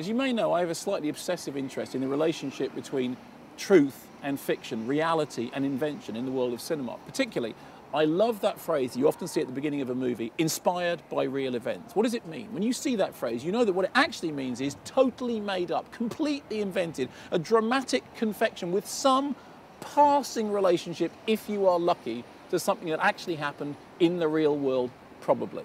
As you may know, I have a slightly obsessive interest in the relationship between truth and fiction, reality and invention in the world of cinema. Particularly, I love that phrase you often see at the beginning of a movie, inspired by real events. What does it mean? When you see that phrase, you know that what it actually means is totally made up, completely invented, a dramatic confection with some passing relationship, if you are lucky, to something that actually happened in the real world, probably.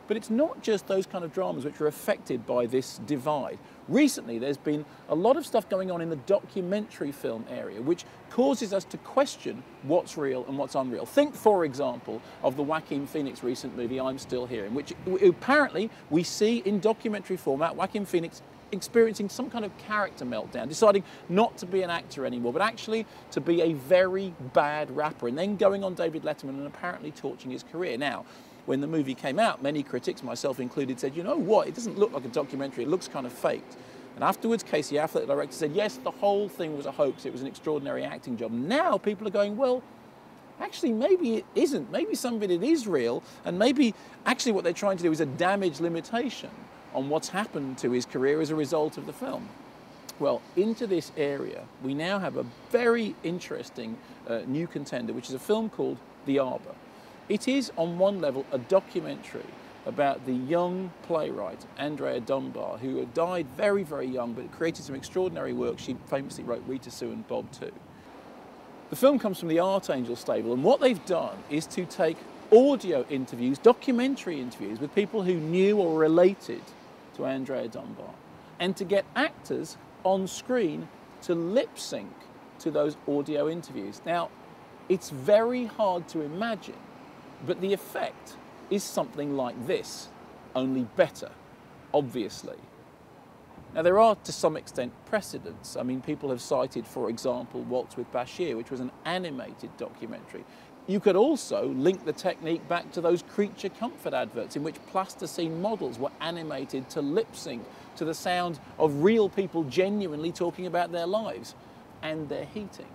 But it's not just those kind of dramas which are affected by this divide. Recently, there's been a lot of stuff going on in the documentary film area, which causes us to question what's real and what's unreal. Think, for example, of the Joaquin Phoenix recent movie, I'm Still Here, in which apparently we see in documentary format Joaquin Phoenix experiencing some kind of character meltdown, deciding not to be an actor anymore, but actually to be a very bad rapper, and then going on David Letterman and apparently torching his career. Now, when the movie came out, many critics, myself included, said, you know what, it doesn't look like a documentary, it looks kind of faked. And afterwards, Casey Affleck, the director, said, yes, the whole thing was a hoax, it was an extraordinary acting job. Now people are going, well, actually, maybe it isn't. Maybe some of it is real, and maybe actually what they're trying to do is a damage limitation on what's happened to his career as a result of the film. Well, into this area, we now have a very interesting new contender, which is a film called The Arbor. It is, on one level, a documentary about the young playwright, Andrea Dunbar, who had died very, very young, but created some extraordinary work. She famously wrote Rita Sue and Bob too. The film comes from the Artangel stable, and what they've done is to take audio interviews, documentary interviews with people who knew or related to Andrea Dunbar, and to get actors on screen to lip sync to those audio interviews. Now, it's very hard to imagine, but the effect is something like this, only better, obviously. Now, there are, to some extent, precedents. I mean, people have cited, for example, Waltz with Bashir, which was an animated documentary. You could also link the technique back to those creature comfort adverts in which plasticine models were animated to lip sync to the sound of real people genuinely talking about their lives and their heating.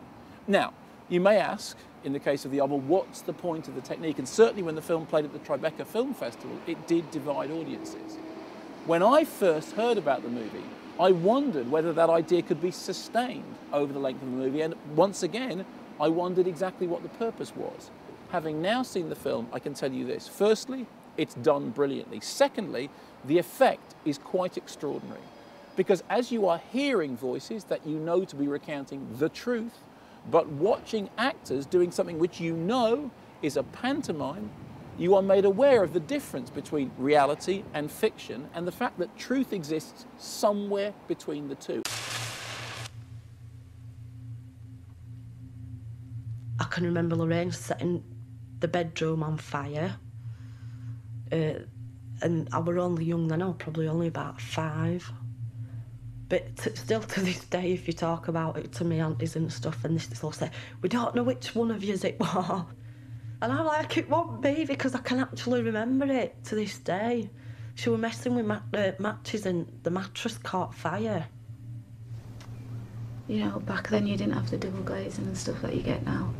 Now, you may ask, in the case of The Arbor, what's the point of the technique? And certainly when the film played at the Tribeca Film Festival, it did divide audiences. When I first heard about the movie, I wondered whether that idea could be sustained over the length of the movie, and once again, I wondered exactly what the purpose was. Having now seen the film, I can tell you this. Firstly, it's done brilliantly. Secondly, the effect is quite extraordinary, because as you are hearing voices that you know to be recounting the truth, but watching actors doing something which you know is a pantomime, you are made aware of the difference between reality and fiction, and the fact that truth exists somewhere between the two. I can remember Lorraine setting the bedroom on fire, and I were only young then, I was probably only about 5. But still to this day, if you talk about it to me aunties and stuff, and they'll say, we don't know which one of yous it was. And I'm like, it won't be, because I can actually remember it to this day. She was messing with matches and the mattress caught fire. You know, back then you didn't have the double glazing and stuff that you get now.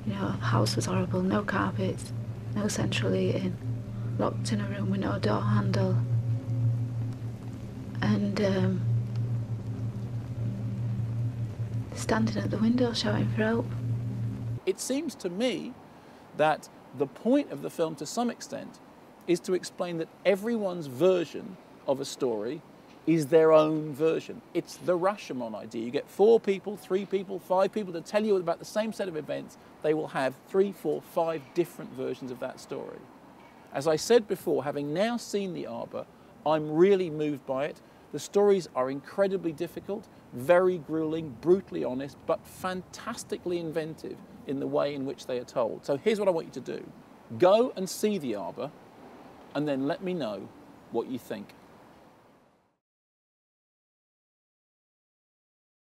You know, house was horrible, no carpets, no central heating, locked in a room with no door handle. And standing at the window shouting for help. It seems to me that the point of the film, to some extent, is to explain that everyone's version of a story is their own version. It's the Rashomon idea. You get 4 people, 3 people, 5 people to tell you about the same set of events. They will have 3, 4, 5 different versions of that story. As I said before, having now seen The Arbor, I'm really moved by it. The stories are incredibly difficult, very grueling, brutally honest, but fantastically inventive in the way in which they are told. So here's what I want you to do. Go and see The Arbor, and then let me know what you think.